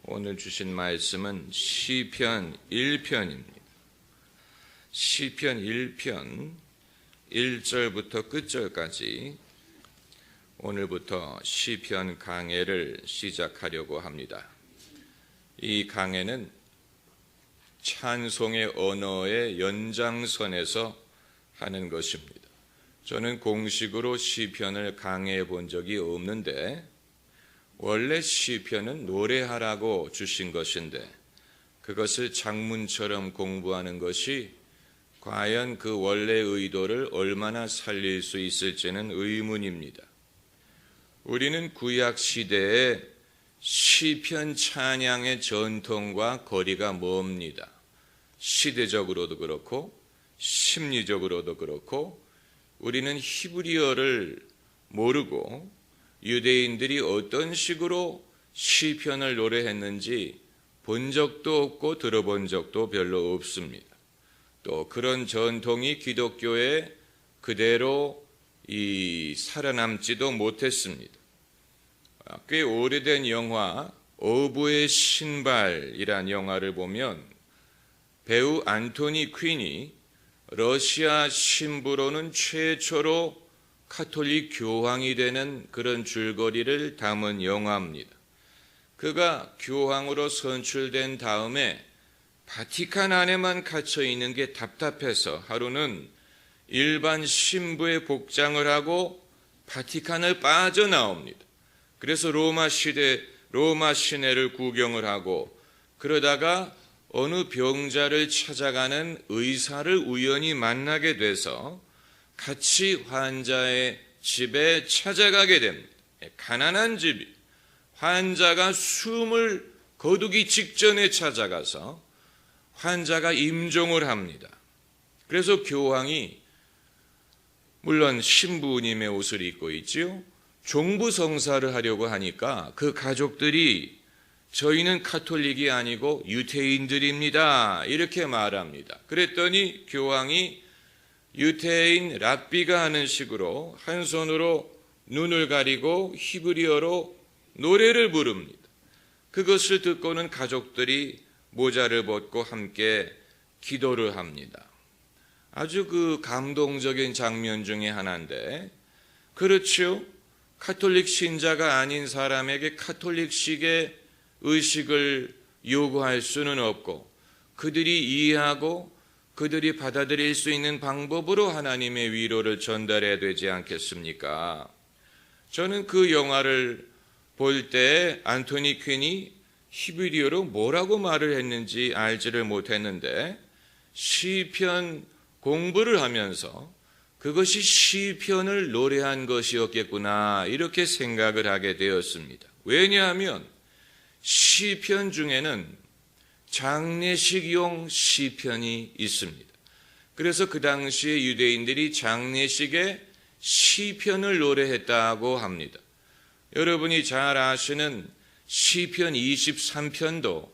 오늘 주신 말씀은 시편 1편입니다. 시편 1편 1절부터 끝절까지 오늘부터 시편 강해를 시작하려고 합니다. 이 강해는 찬송의 언어의 연장선에서 하는 것입니다. 저는 공식으로 시편을 강해해 본 적이 없는데 원래 시편은 노래하라고 주신 것인데 그것을 작문처럼 공부하는 것이 과연 그 원래 의도를 얼마나 살릴 수 있을지는 의문입니다. 우리는 구약 시대에 시편 찬양의 전통과 거리가 멉니다. 시대적으로도 그렇고 심리적으로도 그렇고 우리는 히브리어를 모르고 유대인들이 어떤 식으로 시편을 노래했는지 본 적도 없고 들어본 적도 별로 없습니다. 또 그런 전통이 기독교에 그대로 살아남지도 못했습니다. 꽤 오래된 영화 어부의 신발이란 영화를 보면 배우 안토니 퀸이 러시아 신부로는 최초로 카톨릭 교황이 되는 그런 줄거리를 담은 영화입니다. 그가 교황으로 선출된 다음에 바티칸 안에만 갇혀 있는 게 답답해서 하루는 일반 신부의 복장을 하고 바티칸을 빠져나옵니다. 그래서 로마 시내를 구경을 하고 그러다가 어느 병자를 찾아가는 의사를 우연히 만나게 돼서 같이 환자의 집에 찾아가게 됩니다. 가난한 집이 환자가 숨을 거두기 직전에 찾아가서 환자가 임종을 합니다. 그래서 교황이 물론 신부님의 옷을 입고 있지요. 종부성사를 하려고 하니까 그 가족들이 저희는 카톨릭이 아니고 유태인들입니다. 이렇게 말합니다. 그랬더니 교황이 유태인 랍비가 하는 식으로 한 손으로 눈을 가리고 히브리어로 노래를 부릅니다. 그것을 듣고는 가족들이 모자를 벗고 함께 기도를 합니다. 아주 그 감동적인 장면 중에 하나인데 그렇죠. 카톨릭 신자가 아닌 사람에게 카톨릭식의 의식을 요구할 수는 없고 그들이 이해하고 그들이 받아들일 수 있는 방법으로 하나님의 위로를 전달해야 되지 않겠습니까? 저는 그 영화를 볼 때 안토니 퀸이 히브리어로 뭐라고 말을 했는지 알지를 못했는데 시편 공부를 하면서 그것이 시편을 노래한 것이었겠구나 이렇게 생각을 하게 되었습니다. 왜냐하면 시편 중에는 장례식용 시편이 있습니다. 그래서 그 당시에 유대인들이 장례식에 시편을 노래했다고 합니다. 여러분이 잘 아시는 시편 23편도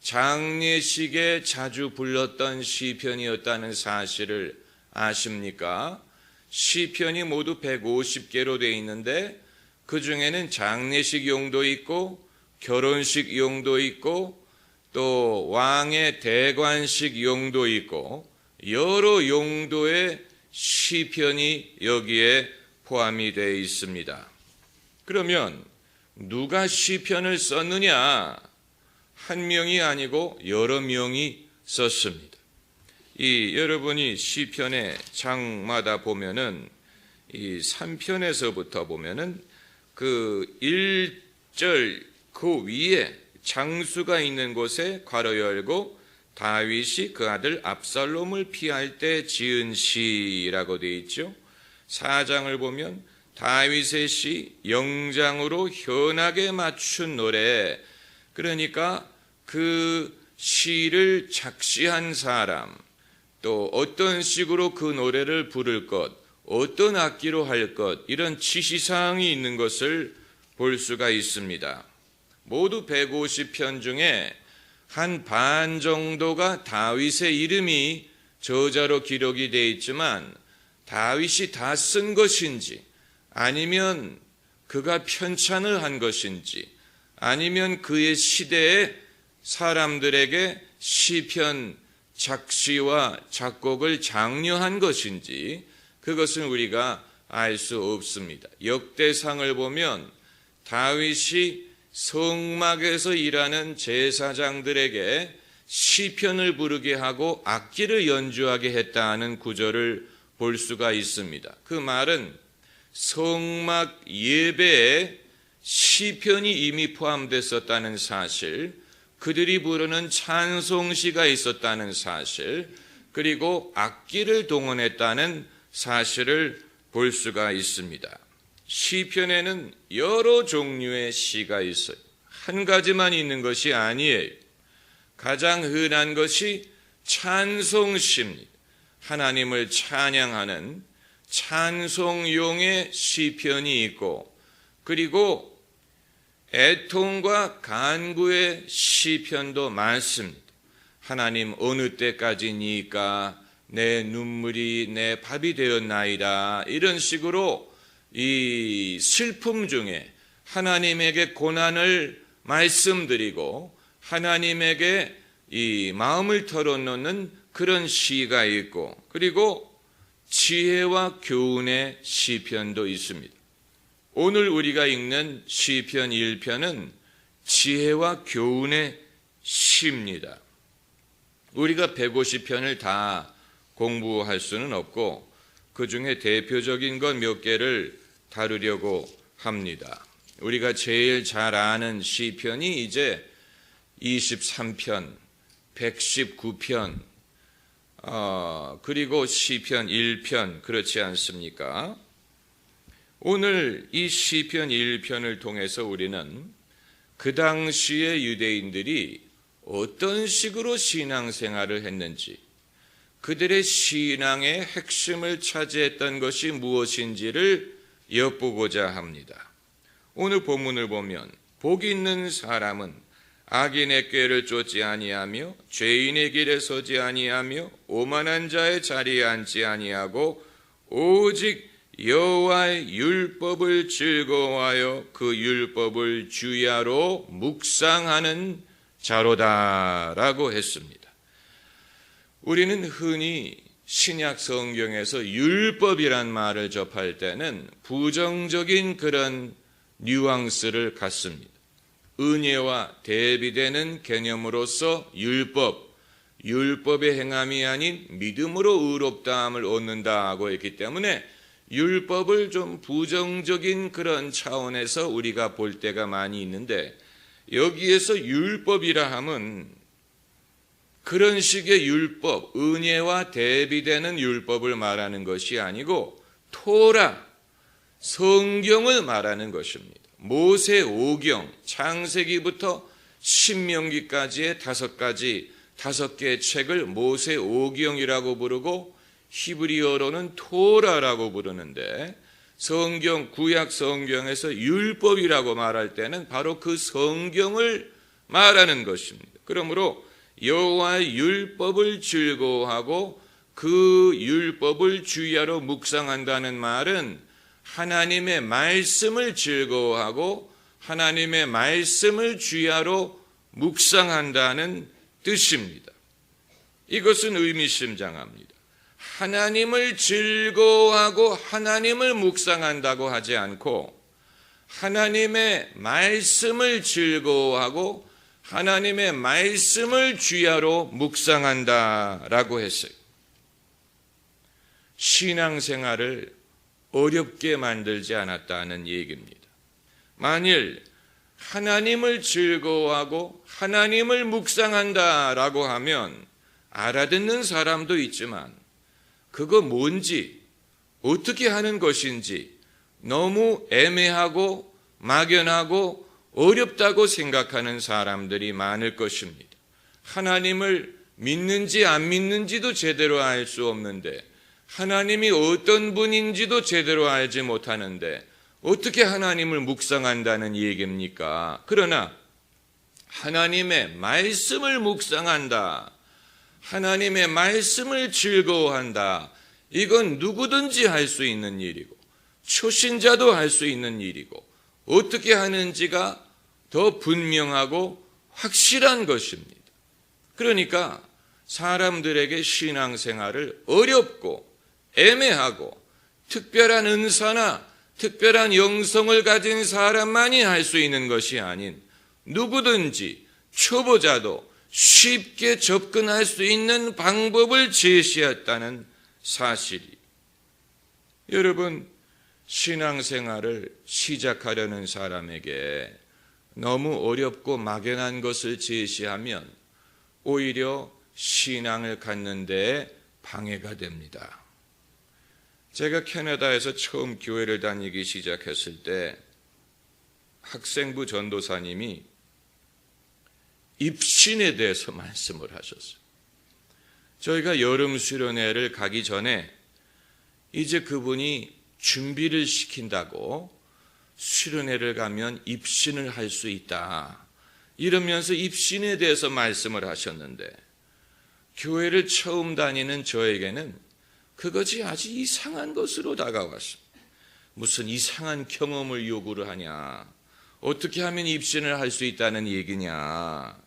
장례식에 자주 불렀던 시편이었다는 사실을 아십니까? 시편이 모두 150개로 되어 있는데 그 중에는 장례식 용도 있고 결혼식 용도 있고 또 왕의 대관식 용도 있고 여러 용도의 시편이 여기에 포함이 되어 있습니다. 그러면 누가 시편을 썼느냐? 한 명이 아니고 여러 명이 썼습니다. 여러분이 시편의 장마다 보면은 이 3편에서부터 보면은 그 1절 그 위에 장수가 있는 곳에 괄호 열고 다윗이 그 아들 압살롬을 피할 때 지은 시라고 되어 있죠. 4장을 보면 다윗의 시 영장으로 현하게 맞춘 노래, 그러니까 그 시를 작시한 사람, 또 어떤 식으로 그 노래를 부를 것, 어떤 악기로 할 것, 이런 지시사항이 있는 것을 볼 수가 있습니다. 모두 150편 중에 한 반 정도가 다윗의 이름이 저자로 기록이 되어 있지만 다윗이 다 쓴 것인지 아니면 그가 편찬을 한 것인지 아니면 그의 시대의 사람들에게 시편 작시와 작곡을 장려한 것인지 그것은 우리가 알 수 없습니다. 역대상을 보면 다윗이 성막에서 일하는 제사장들에게 시편을 부르게 하고 악기를 연주하게 했다는 구절을 볼 수가 있습니다. 그 말은 성막 예배에 시편이 이미 포함됐었다는 사실, 그들이 부르는 찬송시가 있었다는 사실, 그리고 악기를 동원했다는 사실을 볼 수가 있습니다. 시편에는 여러 종류의 시가 있어요. 한 가지만 있는 것이 아니에요. 가장 흔한 것이 찬송시입니다. 하나님을 찬양하는 찬송용의 시편이 있고, 그리고 애통과 간구의 시편도 많습니다. 하나님 어느 때까지니까 내 눈물이 내 밥이 되었나이다. 이런 식으로 이 슬픔 중에 하나님에게 고난을 말씀드리고 하나님에게 이 마음을 털어놓는 그런 시가 있고, 그리고 지혜와 교훈의 시편도 있습니다. 오늘 우리가 읽는 시편 1편은 지혜와 교훈의 시입니다. 우리가 150편을 다 공부할 수는 없고 그 중에 대표적인 것 몇 개를 다루려고 합니다. 우리가 제일 잘 아는 시편이 이제 23편, 119편, 그리고 시편 1편, 그렇지 않습니까? 오늘 이 시편 1편을 통해서 우리는 그 당시의 유대인들이 어떤 식으로 신앙생활을 했는지, 그들의 신앙의 핵심을 차지했던 것이 무엇인지를 엿보고자 합니다. 오늘 본문을 보면 복 있는 사람은 악인의 꾀를 쫓지 아니하며 죄인의 길에 서지 아니하며 오만한 자의 자리에 앉지 아니하고 오직 여호와의 율법을 즐거워하여 그 율법을 주야로 묵상하는 자로다라고 했습니다. 우리는 흔히 신약 성경에서 율법이란 말을 접할 때는 부정적인 그런 뉘앙스를 갖습니다. 은혜와 대비되는 개념으로서 율법의 행함이 아닌 믿음으로 의롭다함을 얻는다고 했기 때문에 율법을 좀 부정적인 그런 차원에서 우리가 볼 때가 많이 있는데, 여기에서 율법이라 함은 그런 식의 율법, 은혜와 대비되는 율법을 말하는 것이 아니고 토라, 성경을 말하는 것입니다. 모세 오경, 창세기부터 신명기까지의 5개의 책을 모세 오경이라고 부르고 히브리어로는 토라라고 부르는데, 성경, 구약 성경에서 율법이라고 말할 때는 바로 그 성경을 말하는 것입니다. 그러므로 여호와의 율법을 즐거워하고 그 율법을 주야로 묵상한다는 말은 하나님의 말씀을 즐거워하고 하나님의 말씀을 주야로 묵상한다는 뜻입니다. 이것은 의미심장합니다. 하나님을 즐거워하고 하나님을 묵상한다고 하지 않고 하나님의 말씀을 즐거워하고 하나님의 말씀을 주야로 묵상한다라고 했어요. 신앙생활을 어렵게 만들지 않았다는 얘기입니다. 만일 하나님을 즐거워하고 하나님을 묵상한다라고 하면 알아듣는 사람도 있지만 그거 뭔지, 어떻게 하는 것인지 너무 애매하고 막연하고 어렵다고 생각하는 사람들이 많을 것입니다. 하나님을 믿는지 안 믿는지도 제대로 알 수 없는데, 하나님이 어떤 분인지도 제대로 알지 못하는데 어떻게 하나님을 묵상한다는 얘기입니까? 그러나 하나님의 말씀을 묵상한다, 하나님의 말씀을 즐거워한다, 이건 누구든지 할 수 있는 일이고 초신자도 할 수 있는 일이고 어떻게 하는지가 더 분명하고 확실한 것입니다. 그러니까 사람들에게 신앙생활을 어렵고 애매하고 특별한 은사나 특별한 영성을 가진 사람만이 할 수 있는 것이 아닌 누구든지 초보자도 쉽게 접근할 수 있는 방법을 제시했다는 사실이. 여러분, 신앙생활을 시작하려는 사람에게 너무 어렵고 막연한 것을 제시하면 오히려 신앙을 갖는 데 방해가 됩니다. 제가 캐나다에서 처음 교회를 다니기 시작했을 때 학생부 전도사님이 입신에 대해서 말씀을 하셨어요. 저희가 여름 수련회를 가기 전에 이제 그분이 준비를 시킨다고 수련회를 가면 입신을 할 수 있다, 이러면서 입신에 대해서 말씀을 하셨는데 교회를 처음 다니는 저에게는 그것이 아주 이상한 것으로 다가왔습니다. 무슨 이상한 경험을 요구를 하냐, 어떻게 하면 입신을 할 수 있다는 얘기냐.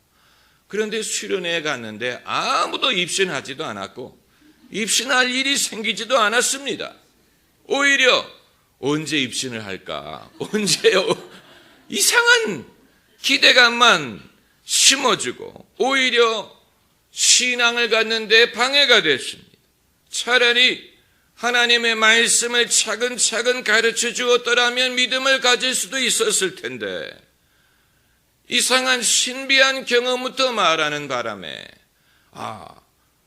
그런데 수련회에 갔는데 아무도 입신하지도 않았고 입신할 일이 생기지도 않았습니다. 오히려 언제 입신을 할까, 언제요, 이상한 기대감만 심어주고 오히려 신앙을 갖는 데 방해가 됐습니다. 차라리 하나님의 말씀을 차근차근 가르쳐 주었더라면 믿음을 가질 수도 있었을 텐데 이상한 신비한 경험부터 말하는 바람에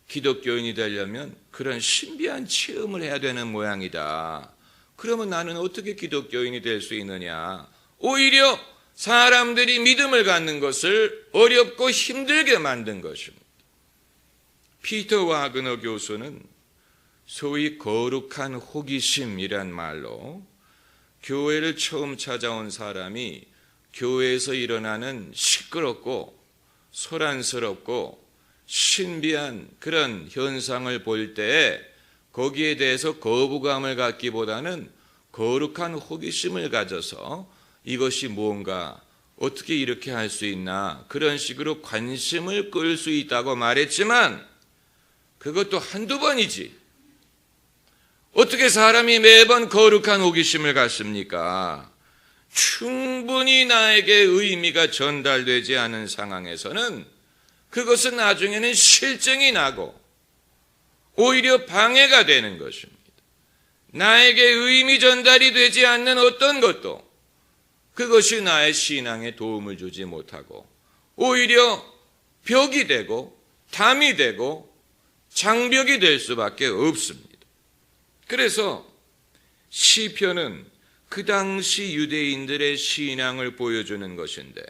기독교인이 되려면 그런 신비한 체험을 해야 되는 모양이다. 그러면 나는 어떻게 기독교인이 될 수 있느냐. 오히려 사람들이 믿음을 갖는 것을 어렵고 힘들게 만든 것입니다. 피터 와그너 교수는 소위 거룩한 호기심이란 말로 교회를 처음 찾아온 사람이 교회에서 일어나는 시끄럽고 소란스럽고 신비한 그런 현상을 볼 때 거기에 대해서 거부감을 갖기보다는 거룩한 호기심을 가져서 이것이 뭔가, 어떻게 이렇게 할 수 있나, 그런 식으로 관심을 끌 수 있다고 말했지만 그것도 한두 번이지 어떻게 사람이 매번 거룩한 호기심을 갖습니까? 충분히 나에게 의미가 전달되지 않은 상황에서는 그것은 나중에는 실증이 나고 오히려 방해가 되는 것입니다. 나에게 의미 전달이 되지 않는 어떤 것도 그것이 나의 신앙에 도움을 주지 못하고 오히려 벽이 되고 담이 되고 장벽이 될 수밖에 없습니다. 그래서 시편은 그 당시 유대인들의 신앙을 보여주는 것인데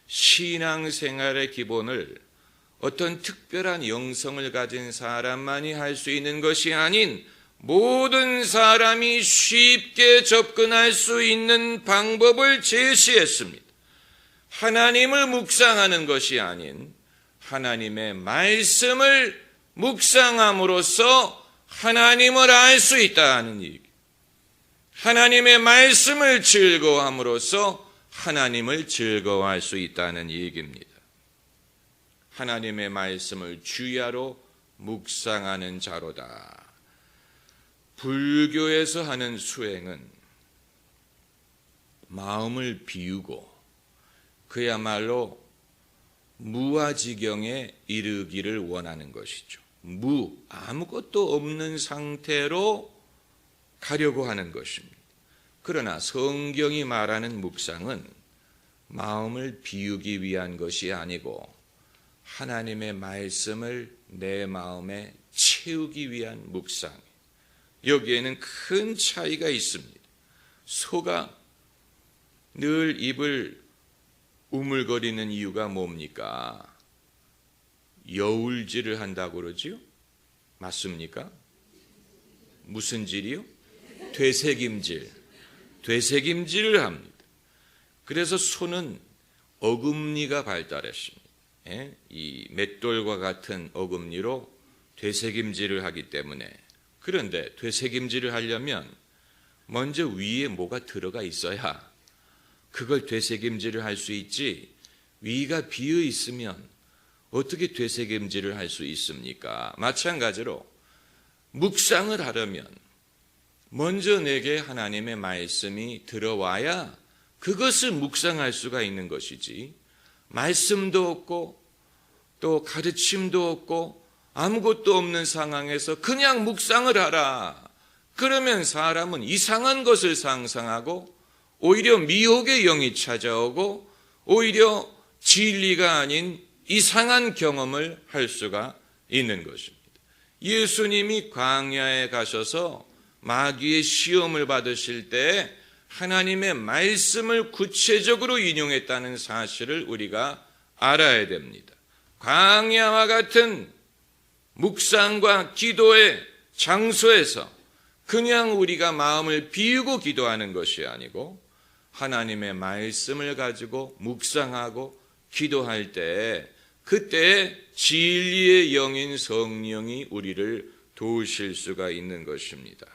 신앙생활의 기본을 어떤 특별한 영성을 가진 사람만이 할 수 있는 것이 아닌 모든 사람이 쉽게 접근할 수 있는 방법을 제시했습니다. 하나님을 묵상하는 것이 아닌 하나님의 말씀을 묵상함으로써 하나님을 알 수 있다는 얘기. 하나님의 말씀을 즐거워함으로써 하나님을 즐거워할 수 있다는 얘기입니다. 하나님의 말씀을 주야로 묵상하는 자로다. 불교에서 하는 수행은 마음을 비우고 그야말로 무아지경에 이르기를 원하는 것이죠. 아무것도 없는 상태로 가려고 하는 것입니다. 그러나 성경이 말하는 묵상은 마음을 비우기 위한 것이 아니고 하나님의 말씀을 내 마음에 채우기 위한 묵상. 여기에는 큰 차이가 있습니다. 소가 늘 입을 우물거리는 이유가 뭡니까? 여울질을 한다고 그러지요? 맞습니까? 무슨 질이요? 되새김질. 되새김질을 합니다. 그래서 소는 어금니가 발달했습니다. 이 맷돌과 같은 어금니로 되새김질을 하기 때문에. 그런데 되새김질을 하려면 먼저 위에 뭐가 들어가 있어야 그걸 되새김질을 할 수 있지, 위가 비어 있으면 어떻게 되새김질을 할 수 있습니까? 마찬가지로 묵상을 하려면 먼저 내게 하나님의 말씀이 들어와야 그것을 묵상할 수가 있는 것이지, 말씀도 없고 또 가르침도 없고 아무것도 없는 상황에서 그냥 묵상을 하라, 그러면 사람은 이상한 것을 상상하고 오히려 미혹의 영이 찾아오고 오히려 진리가 아닌 이상한 경험을 할 수가 있는 것입니다. 예수님이 광야에 가셔서 마귀의 시험을 받으실 때 하나님의 말씀을 구체적으로 인용했다는 사실을 우리가 알아야 됩니다. 광야와 같은 묵상과 기도의 장소에서 그냥 우리가 마음을 비우고 기도하는 것이 아니고 하나님의 말씀을 가지고 묵상하고 기도할 때 그때 진리의 영인 성령이 우리를 도우실 수가 있는 것입니다.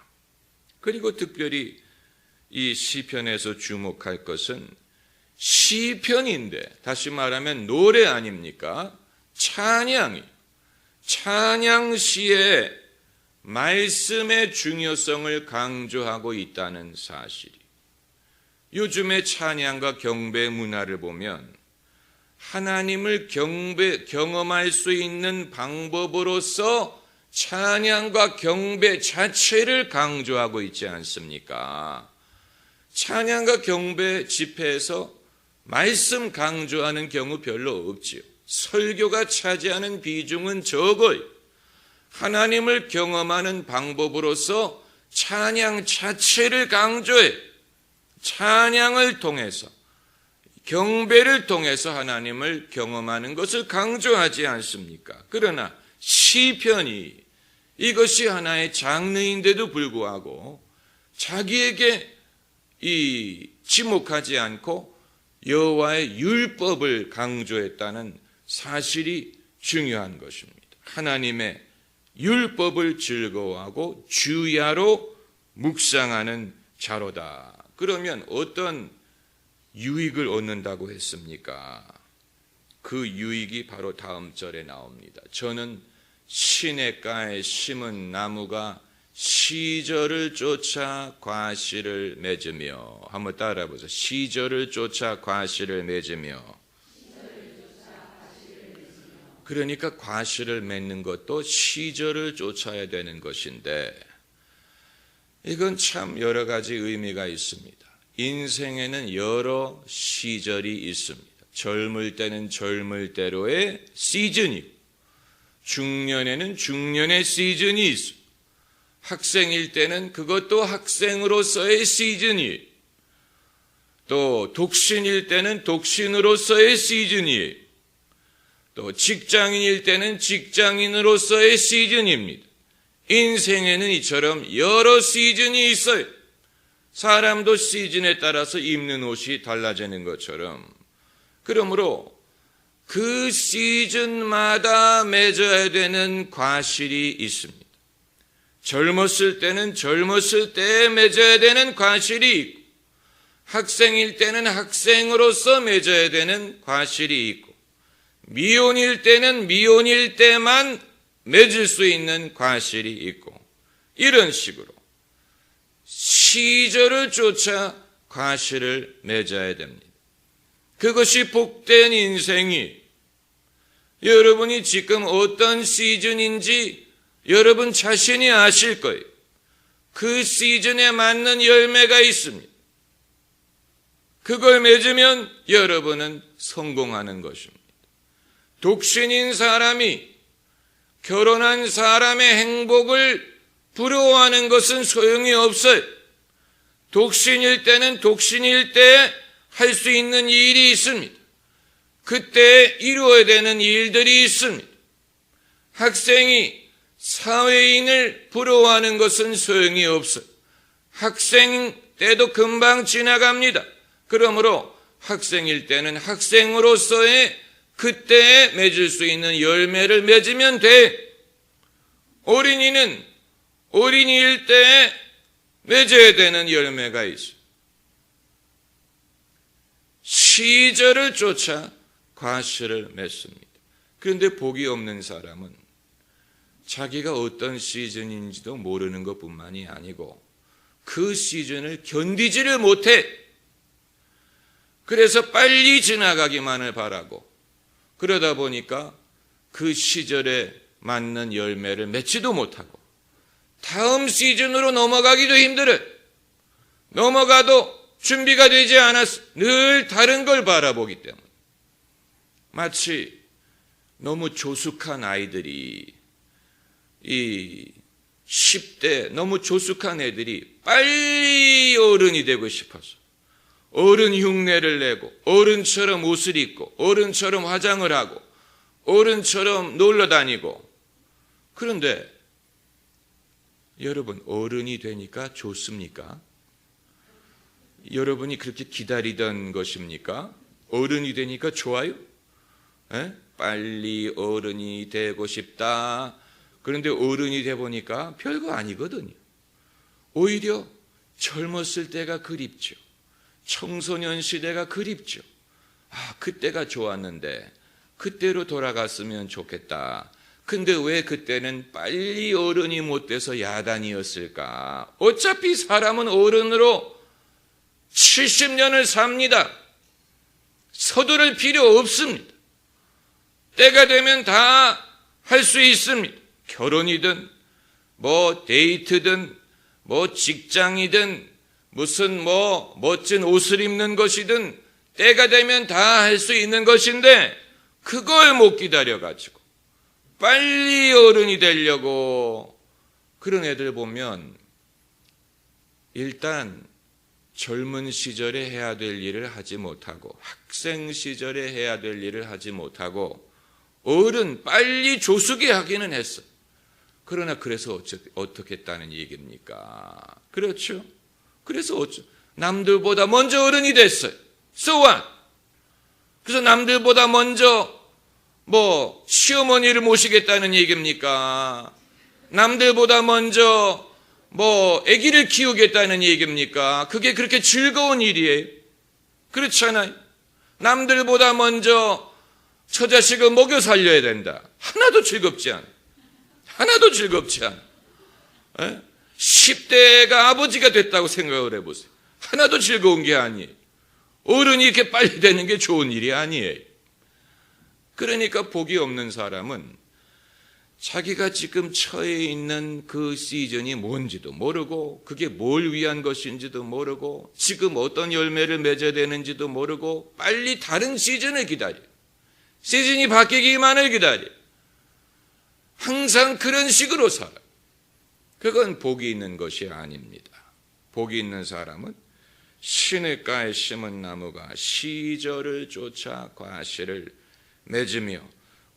그리고 특별히 이 시편에서 주목할 것은 시편인데, 다시 말하면 노래 아닙니까? 찬양시에 말씀의 중요성을 강조하고 있다는 사실이, 요즘의 찬양과 경배 문화를 보면 하나님을 경험할 수 있는 방법으로서 찬양과 경배 자체를 강조하고 있지 않습니까? 찬양과 경배 집회에서 말씀 강조하는 경우 별로 없지요. 설교가 차지하는 비중은 적어요. 하나님을 경험하는 방법으로서 찬양 자체를 강조해 찬양을 통해서, 경배를 통해서 하나님을 경험하는 것을 강조하지 않습니까? 그러나 시편이 이것이 하나의 장르인데도 불구하고 자기에게 지목하지 않고 여호와의 율법을 강조했다는 사실이 중요한 것입니다. 하나님의 율법을 즐거워하고 주야로 묵상하는 자로다. 그러면 어떤 유익을 얻는다고 했습니까? 그 유익이 바로 다음 절에 나옵니다. 저는 시냇가에 심은 나무가 시절을 쫓아 과실을 맺으며, 한번 따라해 보세요. 시절을 쫓아 과실을 맺으며. 그러니까 과실을 맺는 것도 시절을 쫓아야 되는 것인데, 이건 참 여러 가지 의미가 있습니다. 인생에는 여러 시절이 있습니다. 젊을 때는 젊을 대로의 시즌이고, 중년에는 중년의 시즌이 있습니다. 학생일 때는 그것도 학생으로서의 시즌이에요. 또 독신일 때는 독신으로서의 시즌이에요. 또 직장인일 때는 직장인으로서의 시즌입니다. 인생에는 이처럼 여러 시즌이 있어요. 사람도 시즌에 따라서 입는 옷이 달라지는 것처럼, 그러므로 그 시즌마다 맺어야 되는 과실이 있습니다. 젊었을 때는 젊었을 때에 맺어야 되는 과실이 있고, 학생일 때는 학생으로서 맺어야 되는 과실이 있고, 미혼일 때는 미혼일 때만 맺을 수 있는 과실이 있고, 이런 식으로 시절을 쫓아 과실을 맺어야 됩니다. 그것이 복된 인생이, 여러분이 지금 어떤 시즌인지 여러분 자신이 아실 거예요. 그 시즌에 맞는 열매가 있습니다. 그걸 맺으면 여러분은 성공하는 것입니다. 독신인 사람이 결혼한 사람의 행복을 부러워하는 것은 소용이 없어요. 독신일 때는 독신일 때 할 수 있는 일이 있습니다. 그때 이루어야 되는 일들이 있습니다. 학생이 사회인을 부러워하는 것은 소용이 없어요. 학생 때도 금방 지나갑니다. 그러므로 학생일 때는 학생으로서의 그때에 맺을 수 있는 열매를 맺으면 돼. 어린이는 어린이일 때에 맺어야 되는 열매가 있어요. 시절을 쫓아 과실을 맺습니다. 그런데 복이 없는 사람은 자기가 어떤 시즌인지도 모르는 것뿐만이 아니고 그 시즌을 견디지를 못해. 그래서 빨리 지나가기만을 바라고, 그러다 보니까 그 시절에 맞는 열매를 맺지도 못하고 다음 시즌으로 넘어가기도 힘들어요. 넘어가도 준비가 되지 않아서 늘 다른 걸 바라보기 때문에 마치 너무 조숙한 아이들이, 이 10대 너무 조숙한 애들이 빨리 어른이 되고 싶어서 어른 흉내를 내고 어른처럼 옷을 입고 어른처럼 화장을 하고 어른처럼 놀러 다니고, 그런데 여러분 어른이 되니까 좋습니까? 여러분이 그렇게 기다리던 것입니까? 어른이 되니까 좋아요? 빨리 어른이 되고 싶다. 그런데 어른이 돼 보니까 별거 아니거든요. 오히려 젊었을 때가 그립죠. 청소년 시대가 그립죠. 그때가 좋았는데 그때로 돌아갔으면 좋겠다. 근데 왜 그때는 빨리 어른이 못 돼서 야단이었을까? 어차피 사람은 어른으로 70년을 삽니다. 서두를 필요 없습니다. 때가 되면 다 할 수 있습니다. 결혼이든 뭐 데이트든 뭐 직장이든 무슨 뭐 멋진 옷을 입는 것이든 때가 되면 다 할 수 있는 것인데 그걸 못 기다려가지고 빨리 어른이 되려고 그런 애들 보면 일단 젊은 시절에 해야 될 일을 하지 못하고 학생 시절에 해야 될 일을 하지 못하고 어른 빨리 조숙이 하기는 했어. 그러나 그래서 어떻게 했다는 얘기입니까? 그렇죠. 그래서 남들보다 먼저 어른이 됐어요. So what? 그래서 남들보다 먼저 뭐 시어머니를 모시겠다는 얘기입니까? 남들보다 먼저 뭐 아기를 키우겠다는 얘기입니까? 그게 그렇게 즐거운 일이에요? 그렇잖아요. 남들보다 먼저 처자식을 먹여 살려야 된다. 하나도 즐겁지 않아. 하나도 즐겁지 않아. 10대가 아버지가 됐다고 생각을 해보세요. 하나도 즐거운 게 아니에요. 어른이 이렇게 빨리 되는 게 좋은 일이 아니에요. 그러니까 복이 없는 사람은 자기가 지금 처해 있는 그 시즌이 뭔지도 모르고 그게 뭘 위한 것인지도 모르고 지금 어떤 열매를 맺어야 되는지도 모르고 빨리 다른 시즌을 기다려. 시즌이 바뀌기만을 기다려. 항상 그런 식으로 살아. 그건 복이 있는 것이 아닙니다. 복이 있는 사람은 시냇가에 심은 나무가 시절을 쫓아 과실을 맺으며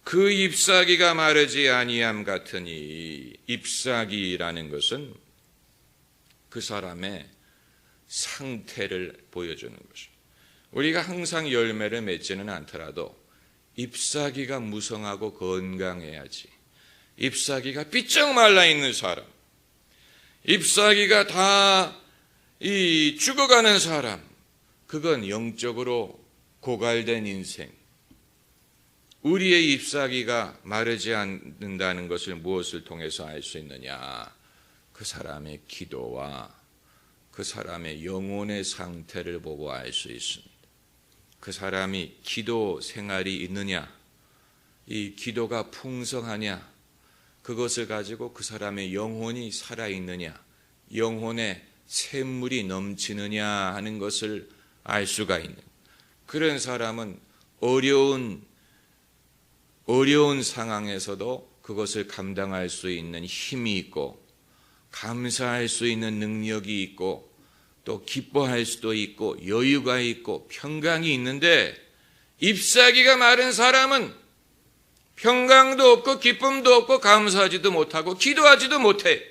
그 잎사귀가 마르지 아니함 같으니, 잎사귀라는 것은 그 사람의 상태를 보여주는 것입니다. 우리가 항상 열매를 맺지는 않더라도 잎사귀가 무성하고 건강해야지. 잎사귀가 삐쩍 말라있는 사람, 잎사귀가 다 죽어가는 사람, 그건 영적으로 고갈된 인생. 우리의 잎사귀가 마르지 않는다는 것을 무엇을 통해서 알 수 있느냐? 그 사람의 기도와 그 사람의 영혼의 상태를 보고 알 수 있습니다. 그 사람이 기도 생활이 있느냐, 이 기도가 풍성하냐, 그것을 가지고 그 사람의 영혼이 살아있느냐, 영혼의 샘물이 넘치느냐 하는 것을 알 수가 있는, 그런 사람은 어려운 상황에서도 그것을 감당할 수 있는 힘이 있고 감사할 수 있는 능력이 있고 또 기뻐할 수도 있고 여유가 있고 평강이 있는데, 잎사귀가 마른 사람은 평강도 없고 기쁨도 없고 감사하지도 못하고 기도하지도 못해.